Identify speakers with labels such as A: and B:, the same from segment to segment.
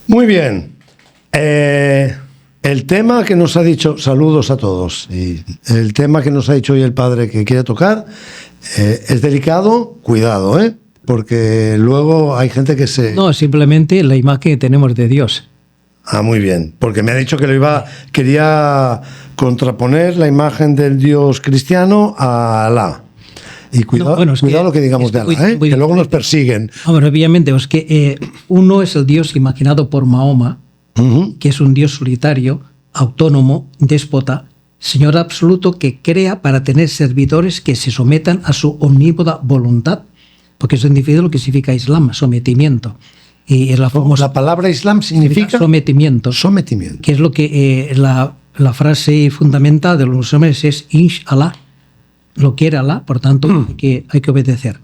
A: Muy bien. El tema que nos ha dicho, saludos a todos, y el tema que nos ha dicho hoy el padre que quiere tocar es delicado, cuidado, porque luego hay gente que se...
B: No, simplemente la imagen que tenemos de Dios.
A: Ah, muy bien, porque me ha dicho que quería contraponer la imagen del Dios cristiano a Alá. Y cuidado, cuidado lo que digamos de Alá, que luego nos persiguen.
B: Hombre, obviamente, es que uno es el Dios imaginado por Mahoma, que es un Dios solitario, autónomo, déspota, Señor absoluto que crea para tener servidores que se sometan a su omnívoda voluntad, porque eso significa lo que significa Islam, sometimiento. Y es la
A: palabra Islam significa
B: sometimiento.
A: Sometimiento.
B: Que es lo que la frase fundamental de los musulmanes es Inshallah, lo quiere Alá, por tanto hay que obedecer.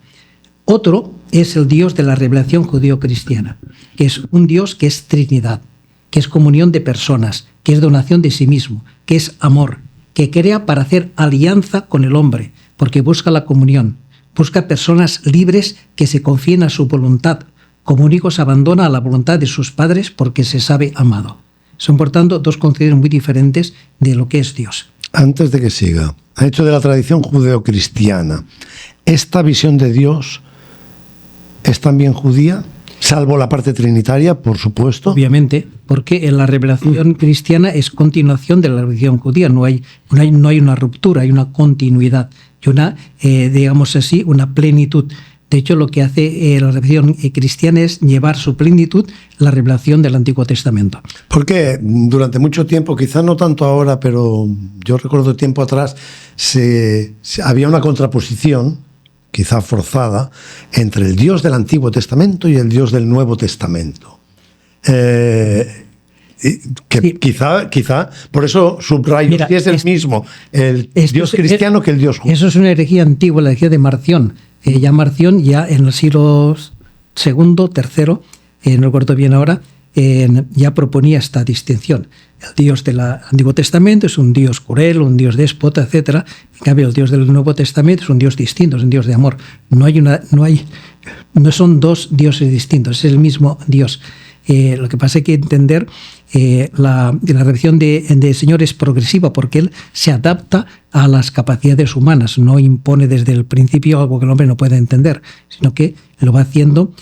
B: Otro es el Dios de la revelación judío-cristiana, que es un Dios que es Trinidad, que es comunión de personas, que es donación de sí mismo, que es amor, que crea para hacer alianza con el hombre, porque busca la comunión, busca personas libres que se confíen a su voluntad, como un hijo se abandona a la voluntad de sus padres porque se sabe amado. Son, por tanto, dos conceptos muy diferentes de lo que es Dios.
A: Antes de que siga, ha hecho de la tradición judeocristiana. ¿Esta visión de Dios es también judía? Salvo la parte trinitaria, por supuesto.
B: Obviamente, porque en la revelación cristiana es continuación de la religión judía. No hay una ruptura, hay una continuidad y una, digamos así, una plenitud. De hecho, lo que hace la revelación cristiana es llevar su plenitud la revelación del Antiguo Testamento.
A: Porque durante mucho tiempo, quizá no tanto ahora, pero yo recuerdo tiempo atrás, había una contraposición, quizá forzada, entre el Dios del Antiguo Testamento y el Dios del Nuevo Testamento. Sí. Quizá, por eso subrayo, mira, que es el mismo el Dios cristiano que el Dios judío.
B: Eso es una herejía antigua, la herejía de Marción. Ya Marción, ya en el siglo II, III, no recuerdo bien ahora, ya proponía esta distinción. El Dios del Antiguo Testamento es un Dios cruel, un Dios déspota, etc. En cambio, el Dios del Nuevo Testamento es un Dios distinto, es un Dios de amor. No son dos dioses distintos, es el mismo Dios. Lo que pasa es que entender la revelación de Señor es progresiva porque Él se adapta a las capacidades humanas, no impone desde el principio algo que el hombre no puede entender, sino que lo va haciendo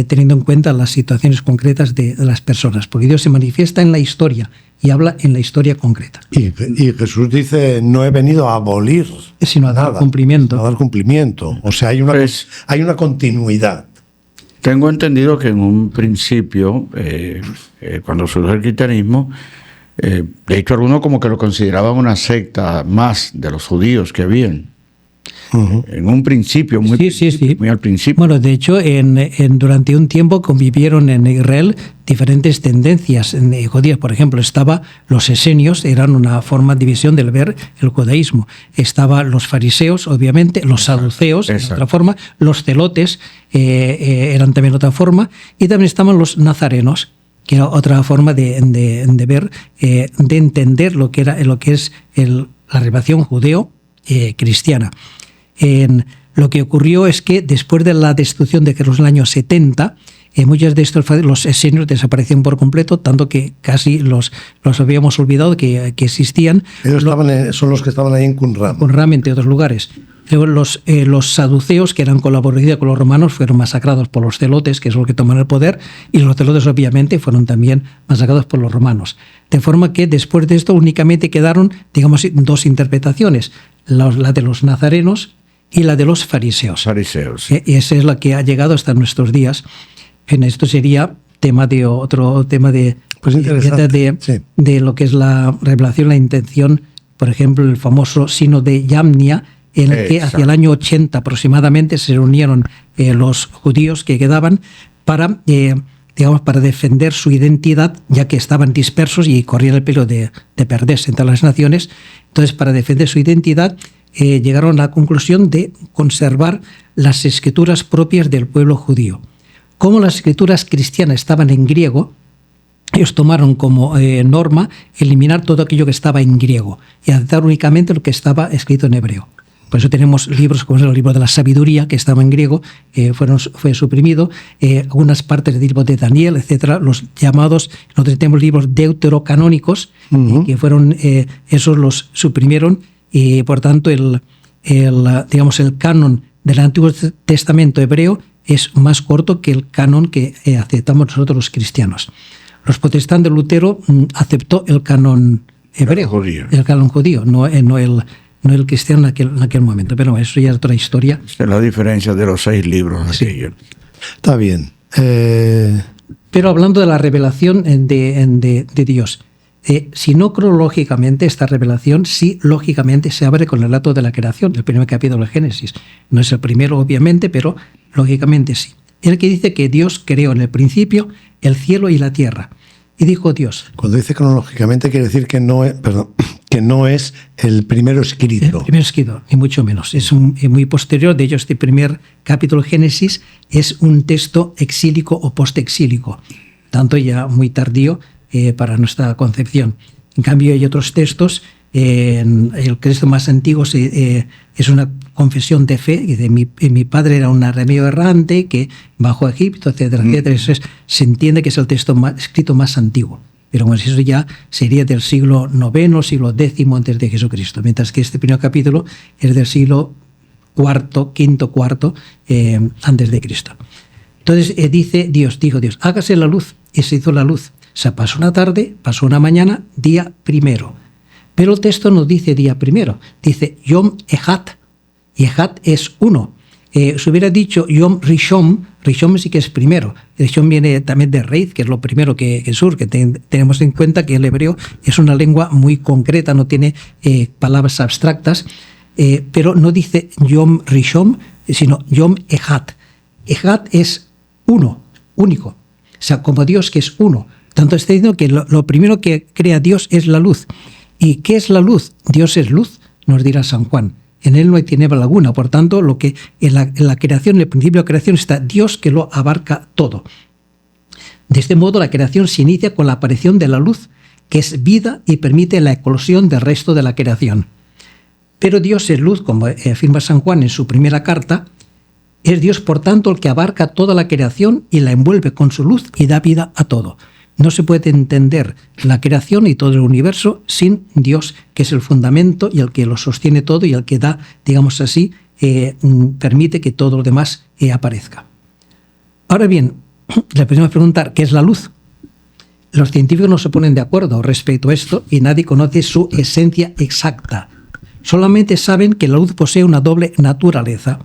B: teniendo en cuenta las situaciones concretas de las personas, porque Dios se manifiesta en la historia y habla en la historia concreta.
A: Y Jesús dice, no he venido a abolir,
B: sino a dar cumplimiento.
A: A dar cumplimiento. O sea, hay una continuidad.
C: Tengo entendido que en un principio, cuando surgió el cristianismo, de hecho algunos como que lo consideraban una secta más de los judíos que habían. En un principio, muy al principio.
B: Bueno, de hecho, durante un tiempo convivieron en Israel diferentes tendencias judías. Por ejemplo, los esenios, eran una forma de división del ver el judaísmo. Estaban los fariseos, obviamente, los saduceos, de otra forma, los celotes eran también otra forma, y también estaban los nazarenos, que era otra forma de ver, de entender lo que es la revelación judeo-cristiana. Lo que ocurrió es que después de la destrucción de Jerusalén en el año 70, muchos de los esenios desaparecieron por completo, tanto que casi los habíamos olvidado que existían.
A: Ellos son los que estaban ahí en Qumran.
B: Qumran, entre otros lugares. Luego los saduceos, que eran colaborativos con los romanos, fueron masacrados por los celotes, que es los que toman el poder, y los celotes obviamente fueron también masacrados por los romanos. De forma que después de esto únicamente quedaron, digamos, dos interpretaciones, la de los nazarenos y la de los fariseos. Y esa es la que ha llegado hasta nuestros días. En esto sería otro tema de lo que es la revelación, la intención, por ejemplo, el famoso Sínodo de Yamnia, en el que hacia el año 80 aproximadamente se reunieron los judíos que quedaban para defender su identidad, ya que estaban dispersos y corrían el peligro de perderse entre las naciones. Entonces, para defender su identidad, llegaron a la conclusión de conservar las escrituras propias del pueblo judío. Como las escrituras cristianas estaban en griego, ellos tomaron como norma eliminar todo aquello que estaba en griego y adaptar únicamente lo que estaba escrito en hebreo. Por eso tenemos libros como el libro de la sabiduría, que estaba en griego, fue suprimido, algunas partes del libro de Daniel, etcétera, los llamados, nosotros tenemos libros deuterocanónicos, que fueron, esos los suprimieron, y por tanto el canon del Antiguo Testamento hebreo es más corto que el canon que aceptamos nosotros los cristianos. Los protestantes, Lutero aceptó el canon hebreo, el canon judío, no el cristiano en aquel momento. Pero eso ya es otra historia.
C: Es la diferencia de los 6 libros.
A: Sí. Está bien.
B: Pero hablando de la revelación de Dios, si no cronológicamente, esta revelación sí lógicamente se abre con el relato de la creación, el primer capítulo de Génesis. No es el primero, obviamente, pero lógicamente sí. El que dice que Dios creó en el principio el cielo y la tierra. Y dijo Dios.
A: Cuando dice cronológicamente quiere decir que no es el primero escrito.
B: El primero escrito, ni mucho menos. Es muy posterior. De hecho, este primer capítulo de Génesis es un texto exílico o postexílico, tanto ya muy tardío para nuestra concepción. En cambio, hay otros textos. El texto más antiguo es una confesión de fe, y mi padre era un remedio errante que bajó a Egipto, etcétera, etcétera. Eso se entiende que es el texto escrito más antiguo. Pero bueno, eso ya sería del siglo IX, siglo X antes de Jesucristo, mientras que este primer capítulo es del siglo IV antes de Cristo. Entonces dijo Dios, hágase la luz, y se hizo la luz. O sea, pasó una tarde, pasó una mañana, día primero. Pero el texto no dice día primero, dice Yom Echad, y Echad es uno. Si hubiera dicho Yom Rishon, Rishon sí que es primero. Rishon viene también de Reid, que es lo primero que surge. Tenemos en cuenta que el hebreo es una lengua muy concreta, no tiene palabras abstractas, pero no dice Yom Rishon, sino Yom Echad. Echad es uno, único. O sea, como Dios que es uno. Tanto está diciendo que lo primero que crea Dios es la luz. ¿Y qué es la luz? Dios es luz, nos dirá San Juan. En él no hay tiniebla alguna. Por tanto, lo que en la creación, en el principio de la creación, está Dios que lo abarca todo. De este modo, la creación se inicia con la aparición de la luz, que es vida y permite la eclosión del resto de la creación. Pero Dios es luz, como afirma San Juan en su primera carta. Es Dios, por tanto, el que abarca toda la creación y la envuelve con su luz y da vida a todo. No se puede entender la creación y todo el universo sin Dios, que es el fundamento y el que lo sostiene todo y el que da, digamos así, permite que todo lo demás aparezca. Ahora bien, le podemos preguntar, ¿qué es la luz? Los científicos no se ponen de acuerdo respecto a esto y nadie conoce su esencia exacta. Solamente saben que la luz posee una doble naturaleza.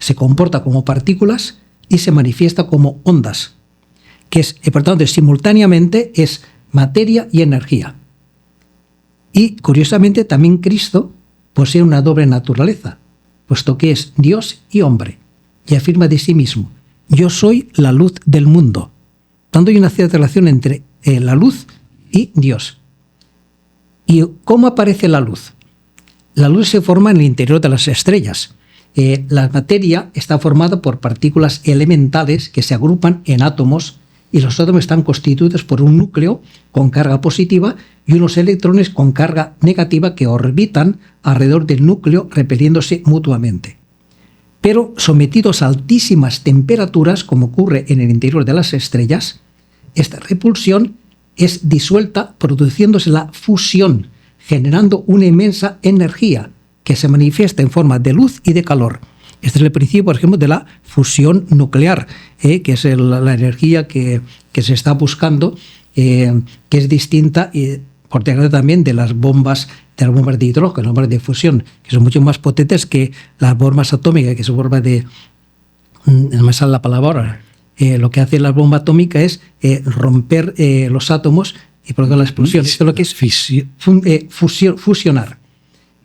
B: Se comporta como partículas y se manifiesta como ondas, que es, por tanto, simultáneamente es materia y energía. Y, curiosamente, también Cristo posee una doble naturaleza, puesto que es Dios y hombre, y afirma de sí mismo, yo soy la luz del mundo. Tanto hay una cierta relación entre la luz y Dios. ¿Y cómo aparece la luz? La luz se forma en el interior de las estrellas. La materia está formada por partículas elementales que se agrupan en átomos, y los átomos están constituidos por un núcleo con carga positiva y unos electrones con carga negativa que orbitan alrededor del núcleo repeliéndose mutuamente. Pero sometidos a altísimas temperaturas, como ocurre en el interior de las estrellas, esta repulsión es disuelta produciéndose la fusión, generando una inmensa energía que se manifiesta en forma de luz y de calor. Este es el principio, por ejemplo, de la fusión nuclear, que es la energía que se está buscando, que es distinta, por desgracia también, de las bombas de hidrógeno, las bombas de fusión, que son mucho más potentes que las bombas atómicas, que son bombas de... No me sale la palabra. Lo que hace la bomba atómica es romper los átomos y provocar la explosión. Esto es lo que es fusionar.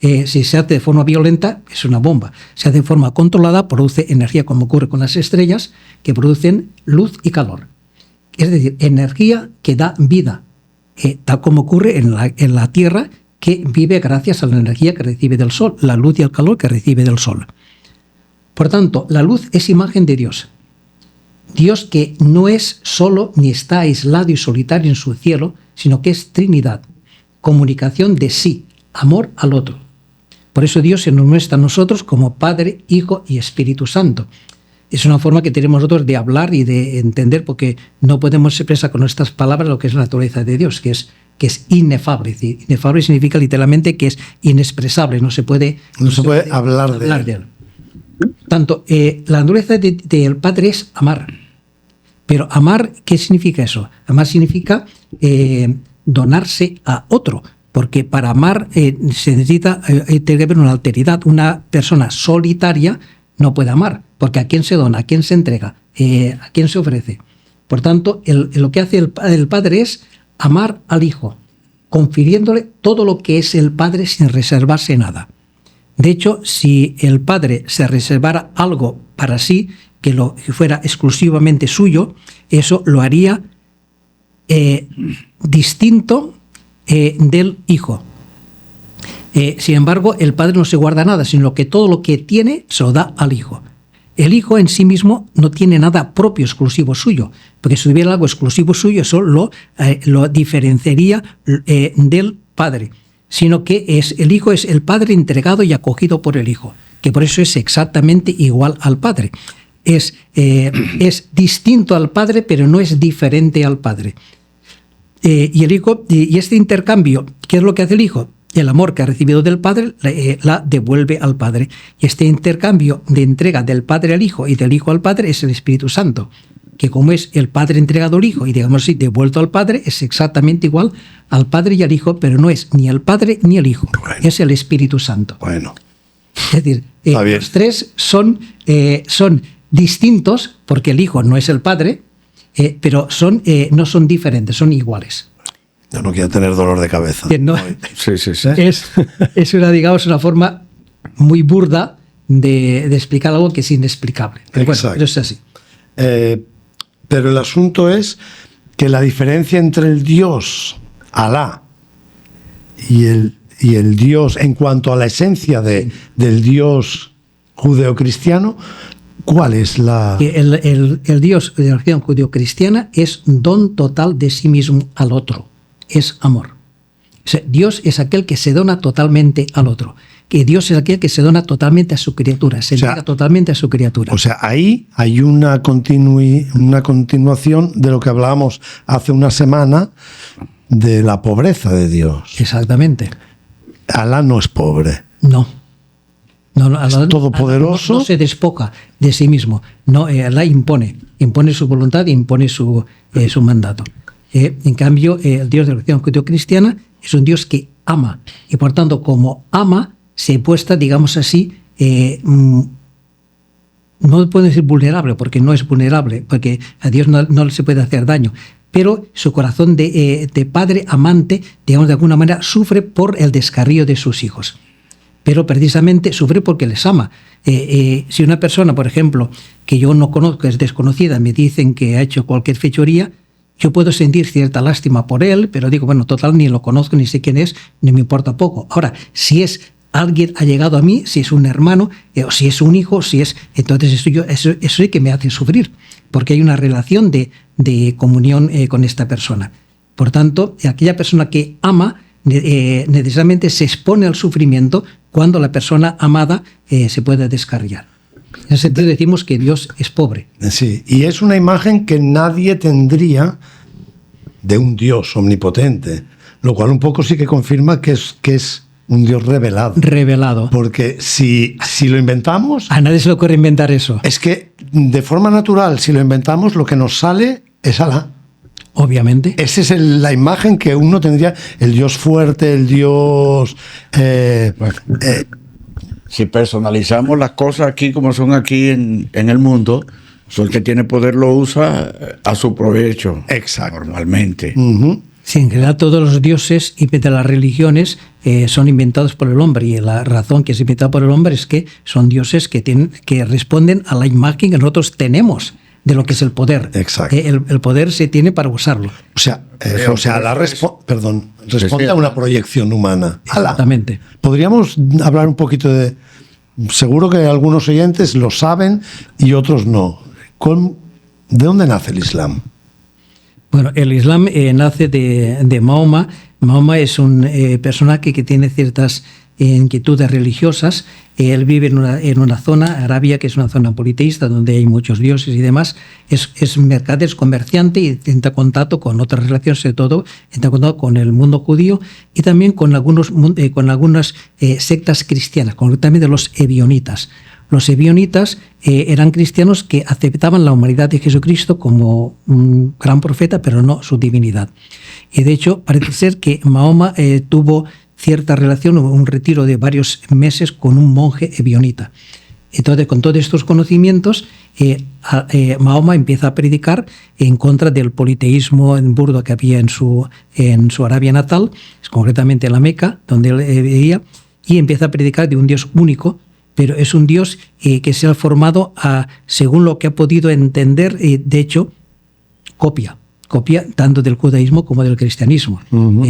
B: Si se hace de forma violenta, es una bomba. Si se hace de forma controlada, produce energía, como ocurre con las estrellas, que producen luz y calor. Es decir, energía que da vida, tal como ocurre en la Tierra, que vive gracias a la energía que recibe del Sol, la luz y el calor que recibe del Sol. Por tanto, la luz es imagen de Dios. Dios que no es solo ni está aislado y solitario en su cielo, sino que es Trinidad, comunicación de sí, amor al otro. Por eso Dios se nos muestra a nosotros como Padre, Hijo y Espíritu Santo. Es una forma que tenemos nosotros de hablar y de entender, porque no podemos expresar con nuestras palabras lo que es la naturaleza de Dios, que es inefable. Es decir, inefable significa literalmente que es inexpresable, no se puede
A: hablar de él.
B: Tanto, la naturaleza del Padre es amar. Pero amar, ¿qué significa eso? Amar significa donarse a otro. Porque para amar se necesita, tiene que haber una alteridad. Una persona solitaria no puede amar, porque ¿a quién se dona? ¿A quién se entrega? ¿A quién se ofrece? Por tanto, lo que hace el Padre es amar al Hijo, confiriéndole todo lo que es el Padre sin reservarse nada. De hecho, si el Padre se reservara algo para sí, que fuera exclusivamente suyo, eso lo haría distinto del Hijo. Sin embargo, el Padre no se guarda nada, sino que todo lo que tiene se lo da al Hijo. El Hijo en sí mismo no tiene nada propio, exclusivo suyo, porque si hubiera algo exclusivo suyo, eso lo diferenciaría del Padre, sino que el Hijo es el Padre entregado y acogido por el Hijo, que por eso es exactamente igual al Padre. Es distinto al Padre, pero no es diferente al Padre. Y el Hijo, y este intercambio, ¿qué es lo que hace el Hijo? El amor que ha recibido del Padre la devuelve al Padre. Y este intercambio de entrega del Padre al Hijo y del Hijo al Padre es el Espíritu Santo, que como es el Padre entregado al Hijo y, digamos así, devuelto al Padre, es exactamente igual al Padre y al Hijo, pero no es ni el Padre ni el Hijo, es el Espíritu Santo.
A: Bueno.
B: Es decir, los tres son distintos, porque el Hijo no es el Padre, pero no son diferentes, son iguales.
A: Yo no quiero tener dolor de cabeza.
B: No,
C: sí.
B: Es una forma muy burda de explicar algo que es inexplicable. Pero bueno, pero es así.
A: Pero el asunto es que la diferencia entre el Dios, Alá, y el Dios, en cuanto a la esencia del Dios judeocristiano, ¿cuál es la...?
B: El Dios de la religión judeocristiana es don total de sí mismo al otro. Es amor. O sea, Dios es aquel que se dona totalmente al otro. Que Dios es aquel que se dona totalmente a su criatura, se entrega totalmente a su criatura.
A: O sea, ahí hay una continuación de lo que hablábamos hace una semana de la pobreza de Dios.
B: Exactamente.
A: Alá no es pobre.
B: No,
A: es todopoderoso.
B: No se despoja de sí mismo. No, Alá impone su voluntad e impone su mandato. En cambio, el Dios de la religión judeocristiana es un Dios que ama, y por tanto, como ama, se muestra, digamos así, no puedo decir vulnerable, porque no es vulnerable, porque a Dios no se puede hacer daño, pero su corazón de padre amante, digamos, de alguna manera, sufre por el descarrío de sus hijos. Pero precisamente sufre porque les ama. Si una persona, por ejemplo, que yo no conozco, es desconocida, me dicen que ha hecho cualquier fechoría, yo puedo sentir cierta lástima por él, pero digo, bueno, total, ni lo conozco, ni sé quién es, ni me importa poco. Ahora, si es alguien allegado a mí, si es un hermano, o si es un hijo, entonces eso sí que me hace sufrir, porque hay una relación de comunión con esta persona. Por tanto, aquella persona que ama necesariamente se expone al sufrimiento cuando la persona amada se puede descarriar. En ese sentido decimos que Dios es pobre.
A: Sí, y es una imagen que nadie tendría de un Dios omnipotente, lo cual un poco sí que confirma que es un Dios revelado.
B: Revelado.
A: Porque si lo inventamos...
B: A nadie se le ocurre inventar eso.
A: Es que de forma natural, si lo inventamos, lo que nos sale es Alá.
B: Obviamente.
A: Esa es la imagen que uno tendría, el Dios fuerte, el Dios...
C: si personalizamos las cosas aquí como son aquí en el mundo, el que tiene poder lo usa a su provecho.
A: Exacto.
C: Normalmente.
A: Uh-huh.
B: Sí, en realidad todos los dioses y de las religiones son inventados por el hombre, y la razón que es inventada por el hombre es que son dioses que responden a la imagen que nosotros tenemos de lo que es el poder.
A: Exacto.
B: El poder se tiene para usarlo.
A: O sea, responde a una proyección humana.
B: Exactamente.
A: Podríamos hablar un poquito de... Seguro que algunos oyentes lo saben y otros no. ¿De dónde nace el Islam?
B: Bueno, el Islam nace de Mahoma. Mahoma es un personaje que tiene ciertas inquietudes religiosas. Él vive en una zona, Arabia, que es una zona politeísta, donde hay muchos dioses y demás. Es mercader, es comerciante y entra en contacto con otras relaciones, sobre todo entra en contacto con el mundo judío y también con algunas sectas cristianas, concretamente los ebionitas. Los ebionitas eran cristianos que aceptaban la humanidad de Jesucristo como un gran profeta, pero no su divinidad. Y de hecho, parece ser que Mahoma tuvo cierta relación, un retiro de varios meses con un monje ebionita. Entonces, con todos estos conocimientos, Mahoma empieza a predicar en contra del politeísmo en burdo que había en su Arabia natal, concretamente en la Meca, donde él vivía, y empieza a predicar de un Dios único, pero es un Dios que se ha formado según lo que ha podido entender, de hecho, copia tanto del judaísmo como del cristianismo. Uh-huh.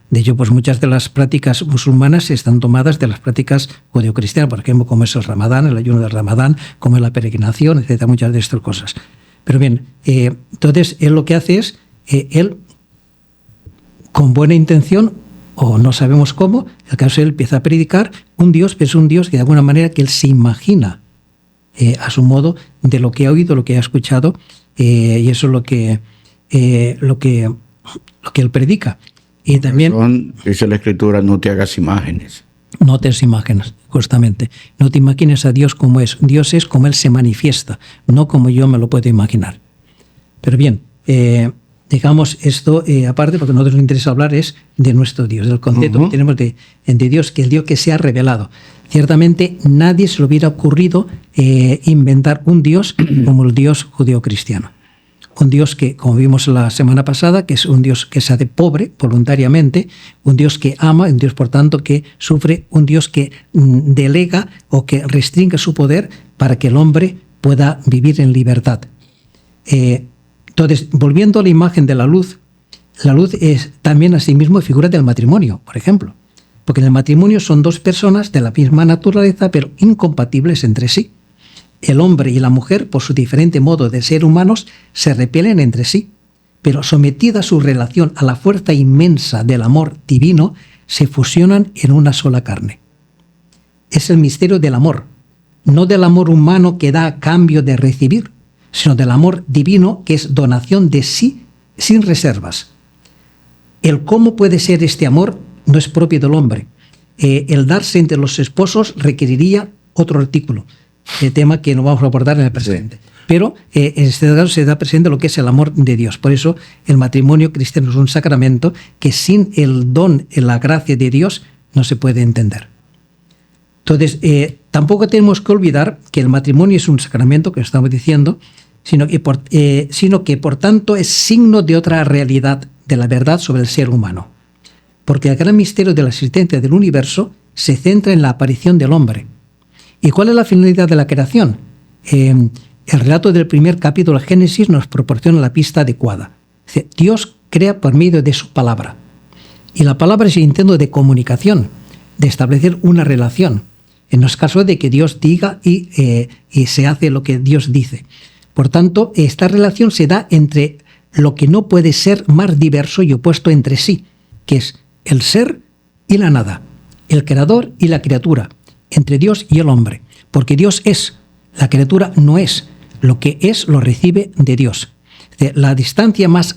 B: De hecho, pues muchas de las prácticas musulmanas están tomadas de las prácticas judeocristianas, por ejemplo, como es el Ramadán, el ayuno del Ramadán, como es la peregrinación, etcétera, muchas de estas cosas. Pero bien, entonces él lo que hace es, él, con buena intención, o no sabemos cómo, el caso él empieza a predicar un Dios, pero es un Dios que de alguna manera que él se imagina a su modo de lo que ha oído, lo que ha escuchado, y eso es lo que él predica. Y también
C: dice la Escritura, no te hagas imágenes.
B: No te hagas imágenes, justamente. No te imagines a Dios como es. Dios es como Él se manifiesta, no como yo me lo puedo imaginar. Pero bien, digamos esto aparte, porque a nosotros nos interesa hablar es de nuestro Dios, del concepto que tenemos de Dios, que es el Dios que se ha revelado. Ciertamente nadie se le hubiera ocurrido inventar un Dios como el Dios judeo-cristiano. Un Dios que, como vimos la semana pasada, que es un Dios que se hace pobre voluntariamente, un Dios que ama, un Dios, por tanto, que sufre, un Dios que delega o que restringe su poder para que el hombre pueda vivir en libertad. Entonces, volviendo a la imagen de la luz es también asimismo figura del matrimonio, por ejemplo. Porque en el matrimonio son dos personas de la misma naturaleza, pero incompatibles entre sí. El hombre y la mujer, por su diferente modo de ser humanos, se repelen entre sí, pero sometida su relación a la fuerza inmensa del amor divino, se fusionan en una sola carne. Es el misterio del amor, no del amor humano que da a cambio de recibir, sino del amor divino que es donación de sí sin reservas. El cómo puede ser este amor no es propio del hombre. El darse entre los esposos requeriría otro artículo, tema que no vamos a abordar en el presente. Sí. Pero en este caso se da presente lo que es el amor de Dios. Por eso el matrimonio cristiano es un sacramento que sin el don, la gracia de Dios, no se puede entender. Entonces, tampoco tenemos que olvidar que el matrimonio es un sacramento, que estamos diciendo, sino que por tanto es signo de otra realidad, de la verdad sobre el ser humano. Porque el gran misterio de la existencia del universo se centra en la aparición del hombre. ¿Y cuál es la finalidad de la creación? El relato del primer capítulo de Génesis nos proporciona la pista adecuada. Dios crea por medio de su palabra. Y la palabra es el intento de comunicación, de establecer una relación. En los casos de que Dios diga y se hace lo que Dios dice. Por tanto, esta relación se da entre lo que no puede ser más diverso y opuesto entre sí, que es el ser y la nada, el creador y la criatura, entre Dios y el hombre, porque Dios es, la criatura no es, lo que es lo recibe de Dios. La distancia más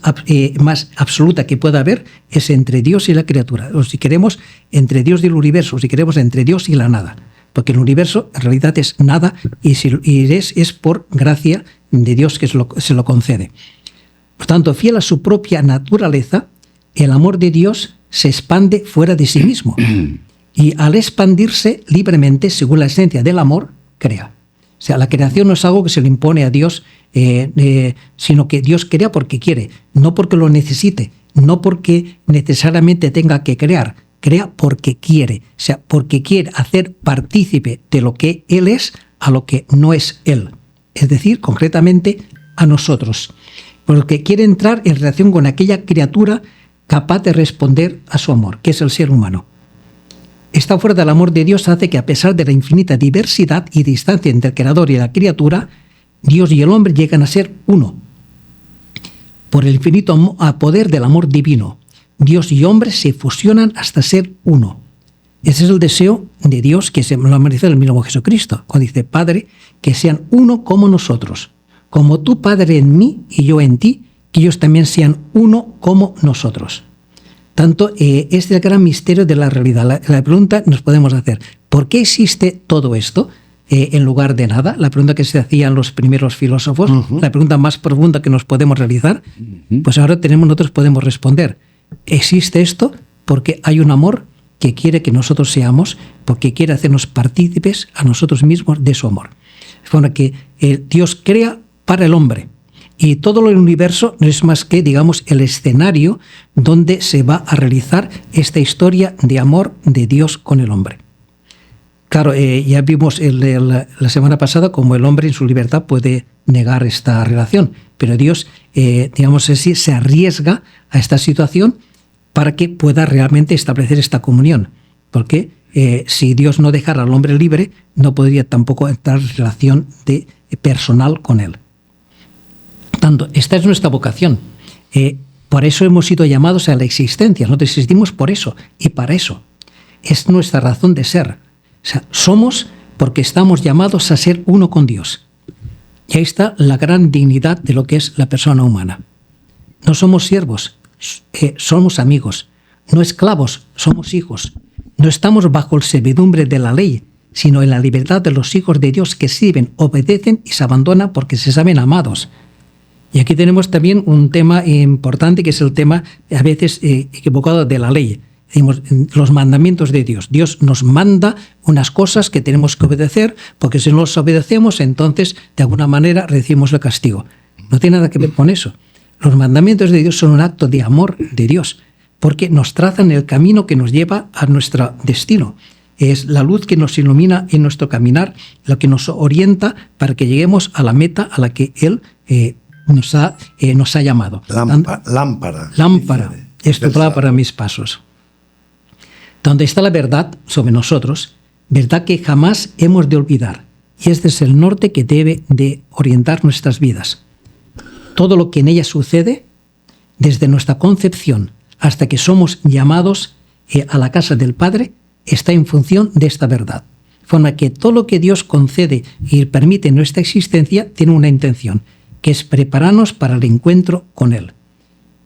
B: absoluta que pueda haber es entre Dios y la criatura, o si queremos, entre Dios y el universo, o si queremos, entre Dios y la nada, porque el universo en realidad es nada y es por gracia de Dios que se lo concede. Por tanto, fiel a su propia naturaleza, el amor de Dios se expande fuera de sí mismo. Y al expandirse libremente, según la esencia del amor, crea. O sea, la creación no es algo que se le impone a Dios, sino que Dios crea porque quiere, no porque lo necesite, no porque necesariamente tenga que crear, crea porque quiere. O sea, porque quiere hacer partícipe de lo que Él es a lo que no es Él. Es decir, concretamente, a nosotros. Porque quiere entrar en relación con aquella criatura capaz de responder a su amor, que es el ser humano. Esta fuerza del amor de Dios hace que, a pesar de la infinita diversidad y distancia entre el creador y la criatura, Dios y el hombre llegan a ser uno. Por el infinito poder del amor divino, Dios y hombre se fusionan hasta ser uno. Ese es el deseo de Dios que se lo ha manifestado el mismo Jesucristo, cuando dice, Padre, que sean uno como nosotros, como tú, Padre, en mí y yo en ti, que ellos también sean uno como nosotros. Tanto, este es el gran misterio de la realidad. La pregunta nos podemos hacer, ¿por qué existe todo esto en lugar de nada? La pregunta que se hacían los primeros filósofos, la pregunta más profunda que nos podemos realizar, pues ahora nosotros podemos responder. Existe esto porque hay un amor que quiere que nosotros seamos, porque quiere hacernos partícipes a nosotros mismos de su amor. Es bueno que Dios crea para el hombre, y todo el universo no es más que, digamos, el escenario donde se va a realizar esta historia de amor de Dios con el hombre. Claro, ya vimos la semana pasada cómo el hombre en su libertad puede negar esta relación, pero Dios, digamos así, se arriesga a esta situación para que pueda realmente establecer esta comunión. Porque si Dios no dejara al hombre libre, no podría tampoco entrar en relación personal con él. Tanto, esta es nuestra vocación. Por eso hemos sido llamados a la existencia. Nosotros existimos por eso y para eso. Es nuestra razón de ser. O sea, somos porque estamos llamados a ser uno con Dios. Y ahí está la gran dignidad de lo que es la persona humana. No somos siervos, somos amigos. No esclavos, somos hijos. No estamos bajo el servidumbre de la ley, sino en la libertad de los hijos de Dios que sirven, obedecen y se abandonan porque se saben amados. Y aquí tenemos también un tema importante, que es el tema a veces equivocado de la ley. Decimos, los mandamientos de Dios. Dios nos manda unas cosas que tenemos que obedecer, porque si no los obedecemos, entonces de alguna manera recibimos el castigo. No tiene nada que ver con eso. Los mandamientos de Dios son un acto de amor de Dios, porque nos trazan el camino que nos lleva a nuestro destino. Es la luz que nos ilumina en nuestro caminar, lo que nos orienta para que lleguemos a la meta a la que Él nos ha llamado.
A: Lámpara.
B: Es tu palabra para mis pasos. Donde está la verdad sobre nosotros, verdad que jamás hemos de olvidar. Y este es el norte que debe de orientar nuestras vidas. Todo lo que en ella sucede, desde nuestra concepción hasta que somos llamados a la casa del Padre, está en función de esta verdad. De forma que todo lo que Dios concede y permite en nuestra existencia tiene una intención, que es prepararnos para el encuentro con Él.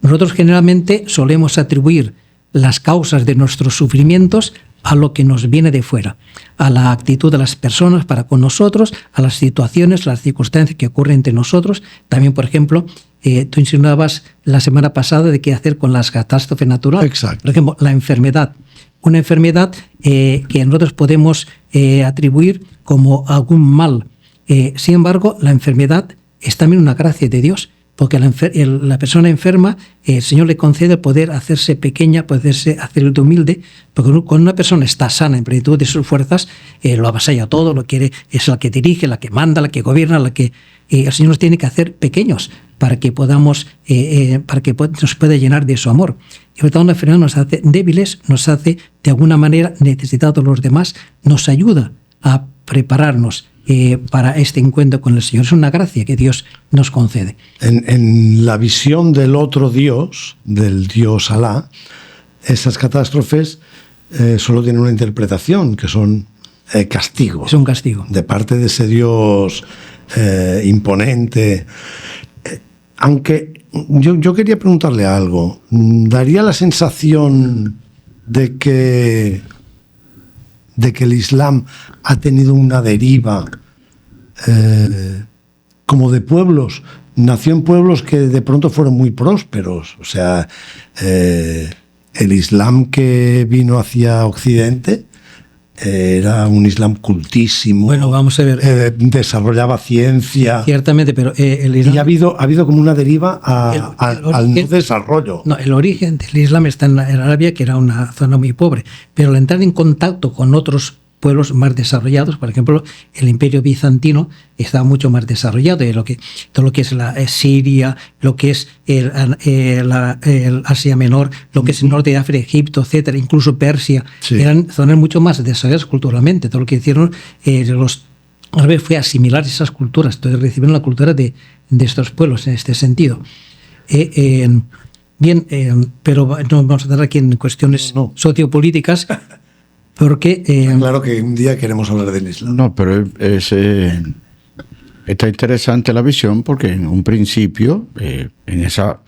B: Nosotros generalmente solemos atribuir las causas de nuestros sufrimientos a lo que nos viene de fuera, a la actitud de las personas para con nosotros, a las situaciones, las circunstancias que ocurren entre nosotros. También, por ejemplo, tú insinuabas la semana pasada de qué hacer con las catástrofes naturales.
A: Exacto.
B: Por ejemplo, la enfermedad. Una enfermedad que nosotros podemos atribuir como algún mal. Sin embargo, la enfermedad es también una gracia de Dios, porque la persona enferma, el Señor le concede poder hacerse pequeña, poderse hacer humilde, porque cuando una persona está sana en plenitud de sus fuerzas, lo avasalla todo, lo quiere, es la que dirige, la que manda, la que gobierna, el Señor nos tiene que hacer pequeños para que podamos, para que nos pueda llenar de su amor. Y por tanto, la enfermedad nos hace débiles, nos hace de alguna manera necesitados de los demás, nos ayuda a prepararnos para este encuentro con el Señor. Es una gracia que Dios nos concede.
A: En la visión del otro Dios, del Dios Alá, esas catástrofes solo tienen una interpretación, que son castigos.
B: Es un castigo.
A: De parte de ese Dios imponente. Aunque yo quería preguntarle algo. ¿Daría la sensación de que el Islam ha tenido una deriva como de pueblos? Nació en pueblos que de pronto fueron muy prósperos. O sea, el Islam que vino hacia Occidente era un Islam cultísimo.
B: Bueno, vamos a ver.
A: Desarrollaba ciencia.
B: Ciertamente, pero el Islam...
A: Y ha habido como una deriva al no desarrollo.
B: No, el origen del Islam está en Arabia, que era una zona muy pobre, pero al entrar en contacto con otros pueblos más desarrollados, por ejemplo, el Imperio Bizantino estaba mucho más desarrollado, todo lo que es la Siria, lo que es el Asia Menor, lo que es el norte de África, Egipto, etcétera, incluso Persia, sí. Eran zonas mucho más desarrolladas culturalmente. Todo lo que hicieron los árabes fue asimilar esas culturas, entonces recibieron la cultura de estos pueblos en este sentido. Bien, pero no vamos a entrar aquí en cuestiones sociopolíticas. Porque
A: claro que un día queremos hablar del Islam.
C: No, pero está interesante la visión porque en un principio, en esta,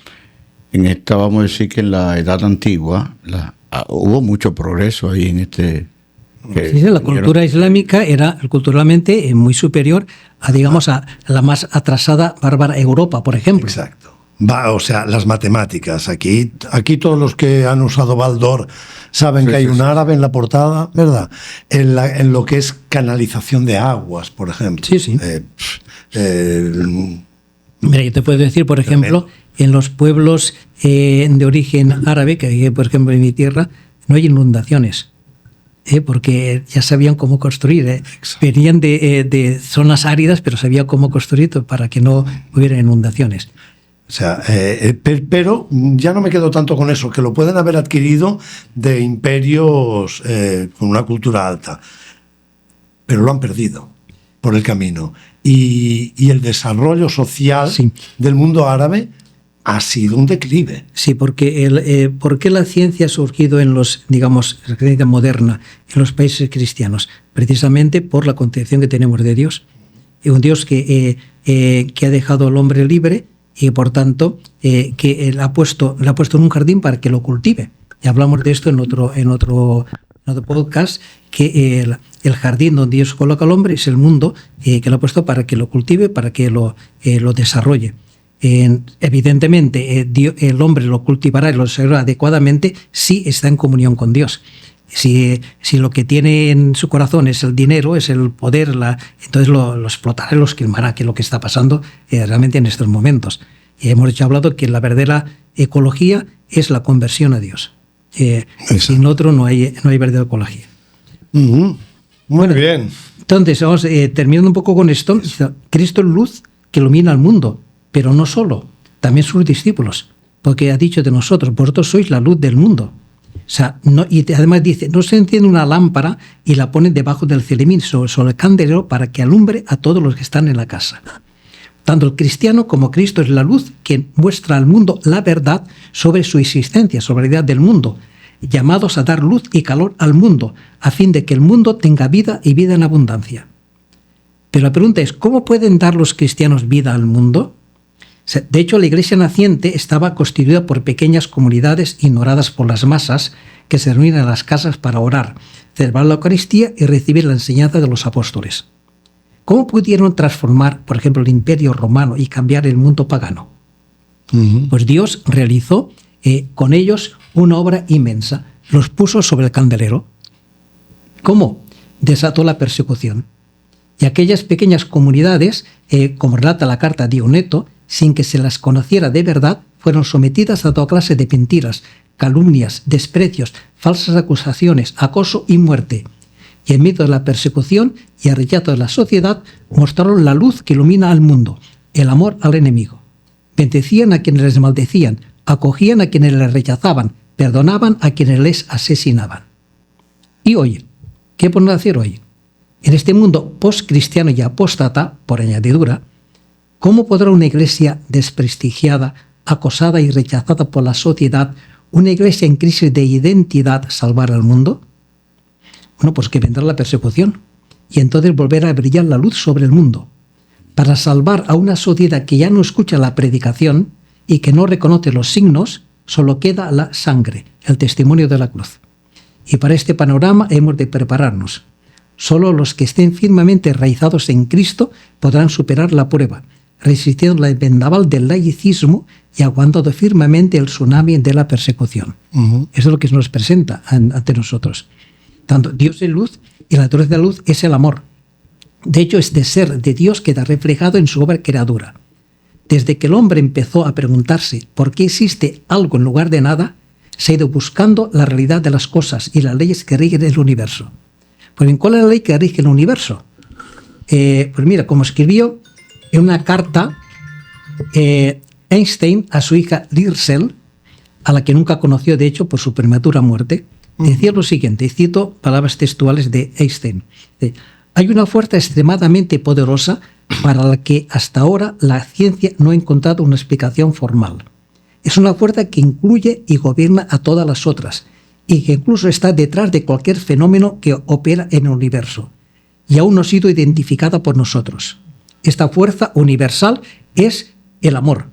C: vamos a decir que en la Edad Antigua, hubo mucho progreso ahí en este...
B: Sí, la cultura islámica era culturalmente muy superior a, digamos, a la más atrasada bárbara Europa, por ejemplo.
A: Exacto. O sea, las matemáticas. Aquí todos los que han usado Baldor saben que hay un árabe en la portada, ¿verdad? En lo que es canalización de aguas, por ejemplo.
B: Sí, sí. Mira, yo te puedo decir, por ejemplo, en los pueblos de origen árabe, que hay, por ejemplo, en mi tierra, no hay inundaciones. Porque ya sabían cómo construir. Venían de zonas áridas, pero sabían cómo construir para que no hubiera inundaciones.
A: O sea, pero ya no me quedo tanto con eso, que lo pueden haber adquirido de imperios con una cultura alta, pero lo han perdido por el camino. Y el desarrollo social del mundo árabe ha sido un declive.
B: Sí, porque ¿por qué la ciencia ha surgido en digamos, la ciencia moderna, en los países cristianos? Precisamente por la concepción que tenemos de Dios. Un Dios que ha dejado al hombre libre y, por tanto, que le ha puesto en un jardín para que lo cultive. Y hablamos de esto en otro podcast, que el jardín donde Dios coloca al hombre es el mundo que lo ha puesto para que lo cultive, para que lo desarrolle. Evidentemente, el hombre lo cultivará y lo desarrollará adecuadamente si está en comunión con Dios. Si lo que tiene en su corazón es el dinero, es el poder, entonces lo explotará y lo esquilmará, que es lo que está pasando realmente en estos momentos. Y hemos hablado que la verdadera ecología es la conversión a Dios. Sin otro no hay verdadera ecología.
A: Muy bien.
B: Entonces, vamos terminando un poco con esto. Cristo es luz que ilumina al mundo, pero no solo, también sus discípulos, porque ha dicho de nosotros, vosotros sois la luz del mundo. O sea, y además dice, no se enciende una lámpara y la ponen debajo del celemín, sobre el candelero, para que alumbre a todos los que están en la casa. Tanto el cristiano como Cristo es la luz que muestra al mundo la verdad sobre su existencia, sobre la realidad del mundo, llamados a dar luz y calor al mundo, a fin de que el mundo tenga vida y vida en abundancia. Pero la pregunta es, ¿cómo pueden dar los cristianos vida al mundo? De hecho, la iglesia naciente estaba constituida por pequeñas comunidades ignoradas por las masas que se reunían en las casas para orar, celebrar la Eucaristía y recibir la enseñanza de los apóstoles. ¿Cómo pudieron transformar, por ejemplo, el Imperio Romano y cambiar el mundo pagano? Pues Dios realizó con ellos una obra inmensa. Los puso sobre el candelero. ¿Cómo? Desató la persecución. Y aquellas pequeñas comunidades, como relata la carta de Dioneto, sin que se las conociera de verdad, fueron sometidas a toda clase de mentiras, calumnias, desprecios, falsas acusaciones, acoso y muerte. Y en medio de la persecución y el rechazo de la sociedad, mostraron la luz que ilumina al mundo, el amor al enemigo. Bendecían a quienes les maldecían, acogían a quienes les rechazaban, perdonaban a quienes les asesinaban. Y hoy, ¿qué podemos hacer hoy? En este mundo post-cristiano y apóstata, por añadidura, ¿cómo podrá una iglesia desprestigiada, acosada y rechazada por la sociedad, una iglesia en crisis de identidad, salvar al mundo? Bueno, pues que vendrá la persecución y entonces volverá a brillar la luz sobre el mundo. Para salvar a una sociedad que ya no escucha la predicación y que no reconoce los signos, solo queda la sangre, el testimonio de la cruz. Y para este panorama hemos de prepararnos. Solo los que estén firmemente enraizados en Cristo podrán superar la prueba, resistiendo el vendaval del laicismo y aguantando firmemente el tsunami de la persecución. Eso es lo que nos presenta ante nosotros. Tanto Dios es luz y la naturaleza de la luz es el amor. De hecho, este ser de Dios queda reflejado en su obra creadora. Desde que el hombre empezó a preguntarse por qué existe algo en lugar de nada, se ha ido buscando la realidad de las cosas y las leyes que rigen el universo. Pues bien, ¿cuál es la ley que rige el universo? Pues mira, como escribió en una carta Einstein a su hija Dircel, a la que nunca conoció, de hecho, por su prematura muerte, decía lo siguiente, y cito palabras textuales de Einstein. Hay una fuerza extremadamente poderosa para la que hasta ahora la ciencia no ha encontrado una explicación formal. Es una fuerza que incluye y gobierna a todas las otras y que incluso está detrás de cualquier fenómeno que opera en el universo y aún no ha sido identificada por nosotros. Esta fuerza universal es el amor.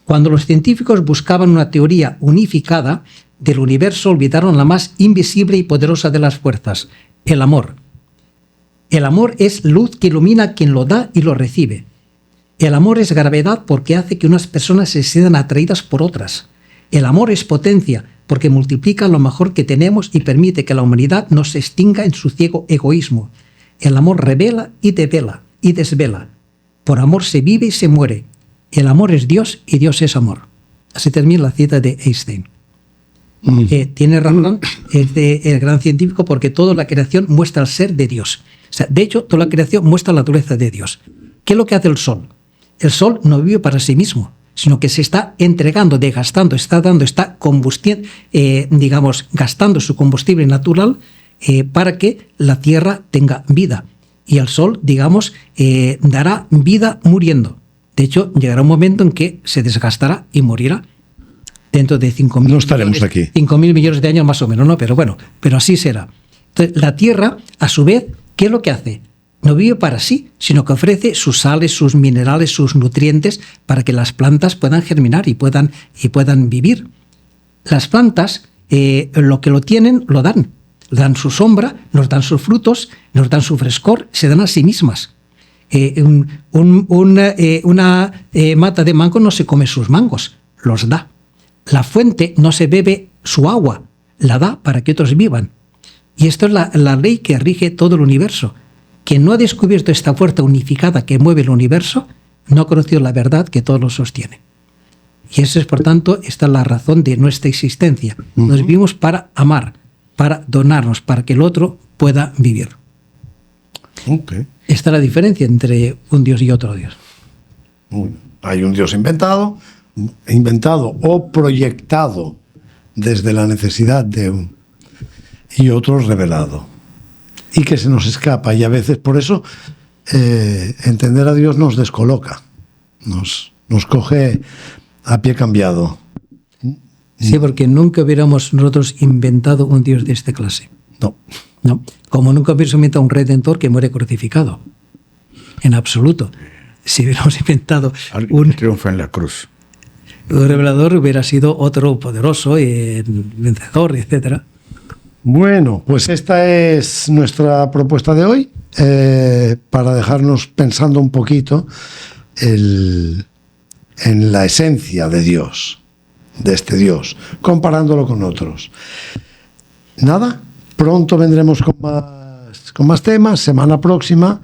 B: Cuando los científicos buscaban una teoría unificada del universo, olvidaron la más invisible y poderosa de las fuerzas, el amor. El amor es luz que ilumina a quien lo da y lo recibe. El amor es gravedad porque hace que unas personas se sientan atraídas por otras. El amor es potencia porque multiplica lo mejor que tenemos y permite que la humanidad no se extinga en su ciego egoísmo. El amor revela y devela y desvela. Por amor se vive y se muere. El amor es Dios y Dios es amor. Así termina la cita de Einstein. Tiene razón el gran científico, porque toda la creación muestra el ser de Dios. O sea, de hecho, toda la creación muestra la naturaleza de Dios. ¿Qué es lo que hace el sol? El sol no vive para sí mismo, sino que se está entregando, desgastando, está combustiendo, gastando su combustible natural para que la Tierra tenga vida. Y el sol, dará vida muriendo. De hecho, llegará un momento en que se desgastará y morirá. Dentro de 5.000
A: no estaremos aquí.
B: 5.000 millones de años más o menos, ¿no? Pero bueno, pero así será. Entonces, la Tierra, a su vez, ¿qué es lo que hace? No vive para sí, sino que ofrece sus sales, sus minerales, sus nutrientes para que las plantas puedan germinar y puedan vivir. Las plantas, lo que lo tienen, lo dan. Dan su sombra, nos dan sus frutos, nos dan su frescor, se dan a sí mismas. Una mata de mango no se come sus mangos, los da. La fuente no se bebe su agua, la da para que otros vivan. Y esto es la ley que rige todo el universo. Quien no ha descubierto esta fuerza unificada que mueve el universo, no ha conocido la verdad que todo lo sostiene. Y esa es, por tanto, esta es la razón de nuestra existencia. Nos vivimos para amar, para donarnos, para que el otro pueda vivir.
A: Okay.
B: Esta es la diferencia entre un Dios y otro Dios.
A: Hay un Dios inventado o proyectado desde la necesidad de un, y otro revelado, y que se nos escapa, y a veces por eso entender a Dios nos descoloca, nos coge a pie cambiado.
B: Sí, porque nunca hubiéramos nosotros inventado un Dios de esta clase. No. Como nunca hubiéramos inventado un Redentor que muere crucificado. En absoluto. Si hubiéramos inventado
C: un triunfo en la cruz.
B: Un revelador, hubiera sido otro poderoso, vencedor, etc.
A: Bueno, pues esta es nuestra propuesta de hoy, para dejarnos pensando un poquito en la esencia de Dios, de este Dios, comparándolo con otros. Nada, pronto vendremos con más temas, semana próxima,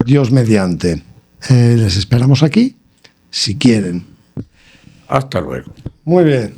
A: Dios mediante. Les esperamos aquí, si quieren.
C: Hasta luego.
A: Muy bien.